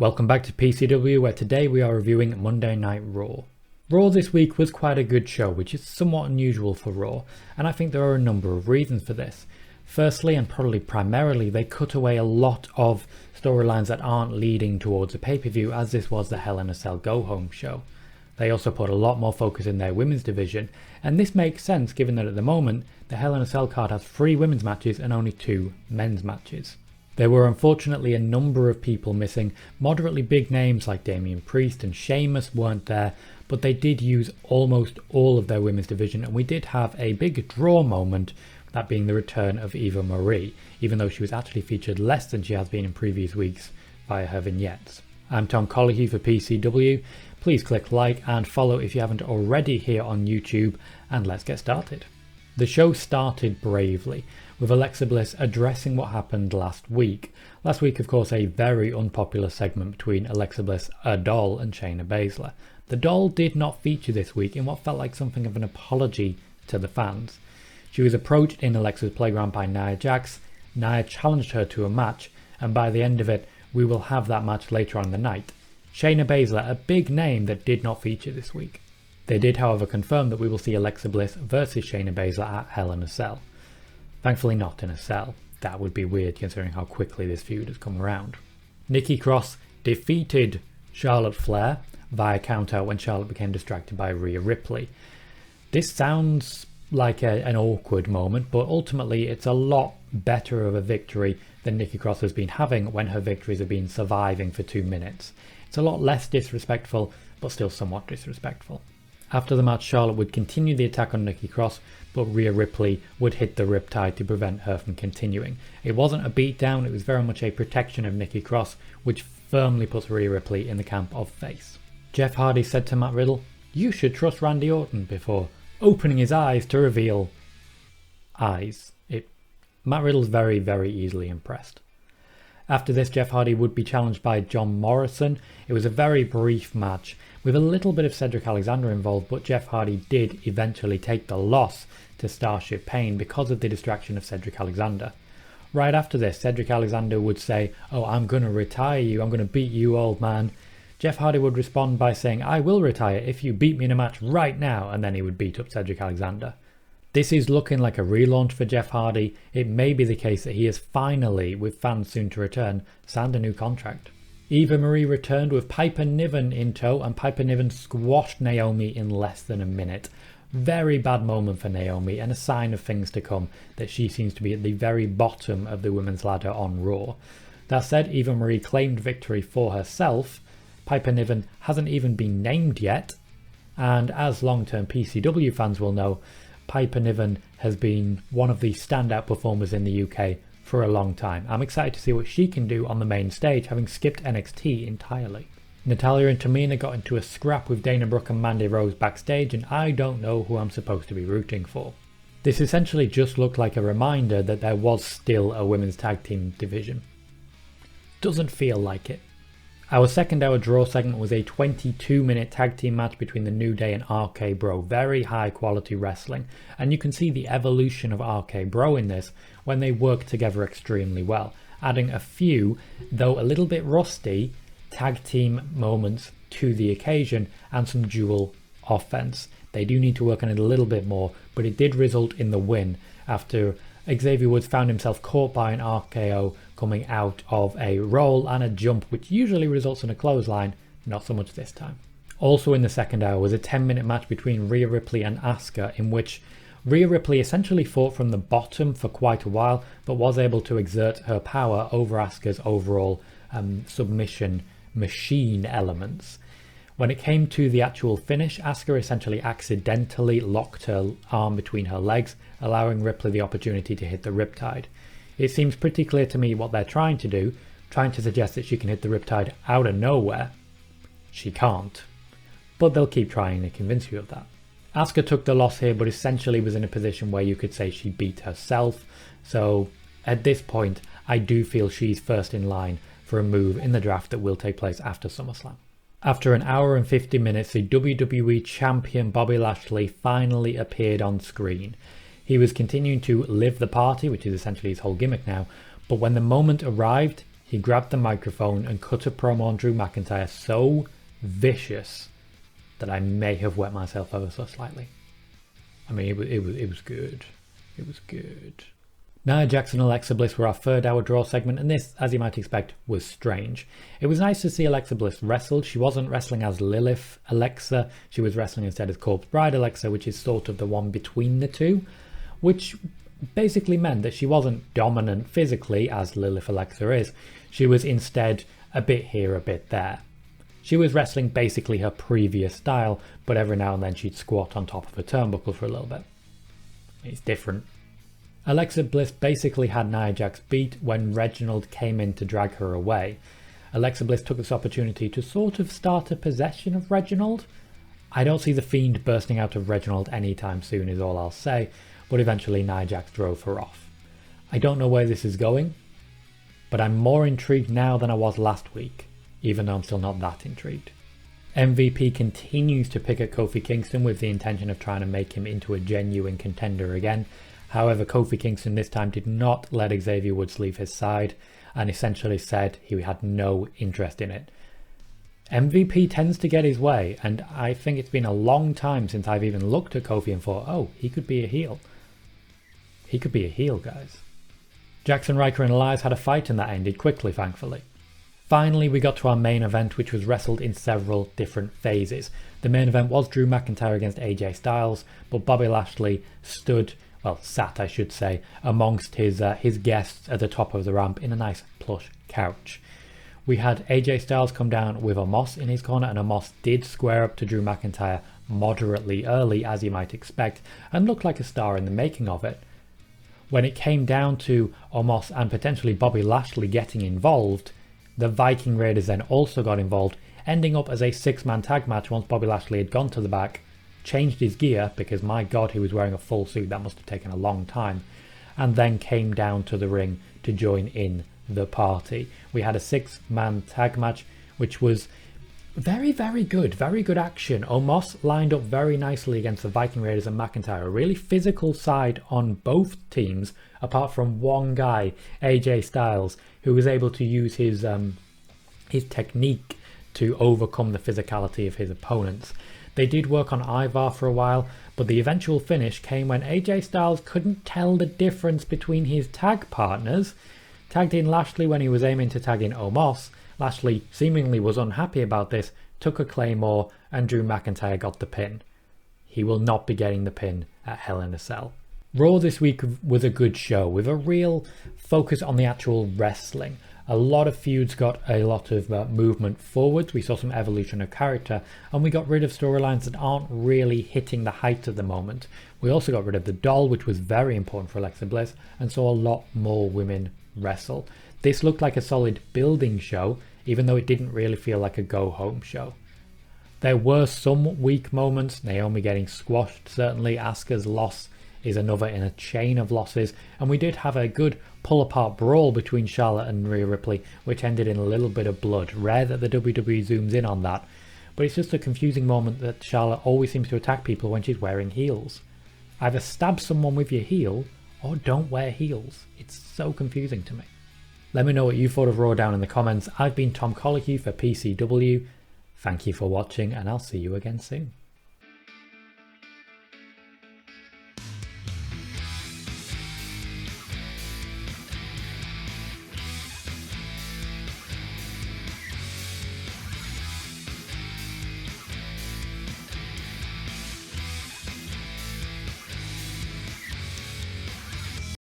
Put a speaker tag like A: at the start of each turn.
A: Welcome back to PCW, where today we are reviewing Monday Night Raw. Raw this week was quite a good show, which is somewhat unusual for Raw, and I think there are a number of reasons for this. Firstly, and probably primarily, they cut away a lot of storylines that aren't leading towards a pay-per-view, as this was the Hell in a Cell go-home show. They also put a lot more focus in their women's division, and this makes sense given that at the moment, the Hell in a Cell card has 3 women's matches and only 2 men's matches. There were unfortunately a number of people missing. Moderately big names like Damian Priest and Sheamus weren't there, but they did use almost all of their women's division, and we did have a big draw moment, that being the return of Eva Marie, even though she was actually featured less than she has been in previous weeks via her vignettes. I'm Tom Collihe for PCW. Please click like and follow if you haven't already here on YouTube, and let's get started. The show started bravely, with Alexa Bliss addressing what happened last week. Last week, of course, a very unpopular segment between Alexa Bliss, a doll, and Shayna Baszler. The doll did not feature this week in what felt like something of an apology to the fans. She was approached in Alexa's playground by Nia Jax. Nia challenged her to a match, and by the end of it, we will have that match later on in the night. Shayna Baszler, a big name that did not feature this week. They did, however, confirm that we will see Alexa Bliss versus Shayna Baszler at Hell in a Cell. Thankfully not in a cell. That would be weird considering how quickly this feud has come around. Nikki Cross defeated Charlotte Flair via countout when Charlotte became distracted by Rhea Ripley. This sounds like an awkward moment, but ultimately it's a lot better of a victory than Nikki Cross has been having when her victories have been surviving for 2 minutes. It's a lot less disrespectful, but still somewhat disrespectful. After the match, Charlotte would continue the attack on Nikki Cross, but Rhea Ripley would hit the Riptide to prevent her from continuing. It wasn't a beatdown, it was very much a protection of Nikki Cross, which firmly puts Rhea Ripley in the camp of face. Jeff Hardy said to Matt Riddle, "You should trust Randy Orton," before opening his eyes to reveal eyes. Matt Riddle's very, very easily impressed. After this, Jeff Hardy would be challenged by John Morrison. It was a very brief match with a little bit of Cedric Alexander involved, but Jeff Hardy did eventually take the loss to Starship Pain because of the distraction of Cedric Alexander. Right after this, Cedric Alexander would say, "Oh, I'm going to retire you, I'm going to beat you, old man." Jeff Hardy would respond by saying, "I will retire if you beat me in a match right now," and then he would beat up Cedric Alexander. This is looking like a relaunch for Jeff Hardy. It may be the case that he has finally, with fans soon to return, signed a new contract. Eva Marie returned with Piper Niven in tow, and Piper Niven squashed Naomi in less than a minute. Very bad moment for Naomi, and a sign of things to come, that she seems to be at the very bottom of the women's ladder on Raw. That said, Eva Marie claimed victory for herself. Piper Niven hasn't even been named yet, and as long-term PCW fans will know, Piper Niven has been one of the standout performers in the UK for a long time. I'm excited to see what she can do on the main stage, having skipped NXT entirely. Natalya and Tamina got into a scrap with Dana Brooke and Mandy Rose backstage, and I don't know who I'm supposed to be rooting for. This essentially just looked like a reminder that there was still a women's tag team division. Doesn't feel like it. Our second hour draw segment was a 22-minute tag team match between the New Day and RK Bro. Very high quality wrestling, and you can see the evolution of RK Bro in this when they work together extremely well, adding a few, though a little bit rusty, tag team moments to the occasion and some dual offense. They do need to work on it a little bit more, but it did result in the win after Xavier Woods found himself caught by an RKO coming out of a roll and a jump, which usually results in a clothesline, not so much this time. Also in the second hour was a 10-minute match between Rhea Ripley and Asuka, in which Rhea Ripley essentially fought from the bottom for quite a while, but was able to exert her power over Asuka's overall submission machine elements. When it came to the actual finish, Asuka essentially accidentally locked her arm between her legs, allowing Ripley the opportunity to hit the Riptide. It seems pretty clear to me what they're trying to do, trying to suggest that she can hit the Riptide out of nowhere. She can't, but they'll keep trying to convince you of that. Asuka took the loss here, but essentially was in a position where you could say she beat herself, so at this point I do feel she's first in line for a move in the draft that will take place after SummerSlam. After an hour and 50 minutes, the WWE Champion Bobby Lashley finally appeared on screen. He was continuing to live the party, which is essentially his whole gimmick now, but when the moment arrived, he grabbed the microphone and cut a promo on Drew McIntyre so vicious that I may have wet myself ever so slightly. I mean, it was good. It was good. Nia Jax and Alexa Bliss were our third hour draw segment, and this, as you might expect, was strange. It was nice to see Alexa Bliss wrestle. She wasn't wrestling as Lilith Alexa, she was wrestling instead as Corpse Bride Alexa, which is sort of the one between the two, which basically meant that she wasn't dominant physically as Lilith Alexa is. She was instead a bit here, a bit there. She was wrestling basically her previous style, but every now and then she'd squat on top of a turnbuckle for a little bit. It's different. Alexa Bliss basically had Nia Jax beat when Reginald came in to drag her away. Alexa Bliss took this opportunity to sort of start a possession of Reginald. I don't see the Fiend bursting out of Reginald anytime soon is all I'll say, but eventually Nia Jax drove her off. I don't know where this is going, but I'm more intrigued now than I was last week, even though I'm still not that intrigued. MVP continues to pick at Kofi Kingston with the intention of trying to make him into a genuine contender again. However, Kofi Kingston this time did not let Xavier Woods leave his side and essentially said he had no interest in it. MVP tends to get his way, and I think it's been a long time since I've even looked at Kofi and thought, oh, he could be a heel. He could be a heel, guys. Jackson Ryker and Elias had a fight and that ended quickly, thankfully. Finally, we got to our main event, which was wrestled in several different phases. The main event was Drew McIntyre against AJ Styles, but Bobby Lashley sat I should say, amongst his guests at the top of the ramp in a nice plush couch. We had AJ Styles come down with Omos in his corner, and Omos did square up to Drew McIntyre moderately early, as you might expect, and looked like a star in the making of it. When it came down to Omos and potentially Bobby Lashley getting involved, the Viking Raiders then also got involved, ending up as a 6-man tag match once Bobby Lashley had gone to the back, changed his gear, because my god, he was wearing a full suit, that must have taken a long time, and then came down to the ring to join in the party. We had a 6-man tag match, which was very, very good action. Omos lined up very nicely against the Viking Raiders and McIntyre, a really physical side on both teams, apart from one guy, AJ Styles, who was able to use his technique to overcome the physicality of his opponents. They did work on Ivar for a while, but the eventual finish came when AJ Styles couldn't tell the difference between his tag partners. Tagged in Lashley when he was aiming to tag in Omos. Lashley seemingly was unhappy about this, took a Claymore, and Drew McIntyre got the pin. He will not be getting the pin at Hell in a Cell. Raw this week was a good show with a real focus on the actual wrestling. A lot of feuds got a lot of movement forwards. We saw some evolution of character, and we got rid of storylines that aren't really hitting the height at the moment. We also got rid of the doll, which was very important for Alexa Bliss, and saw a lot more women wrestle. This looked like a solid building show, even though it didn't really feel like a go-home show. There were some weak moments, Naomi getting squashed, certainly Asuka's loss is another in a chain of losses, and we did have a good pull-apart brawl between Charlotte and Rhea Ripley, which ended in a little bit of blood. Rare that the WWE zooms in on that, but it's just a confusing moment that Charlotte always seems to attack people when she's wearing heels. Either stab someone with your heel, or don't wear heels. It's so confusing to me. Let me know what you thought of Raw down in the comments. I've been Tom Colicky for PCW. Thank you for watching, and I'll see you again soon.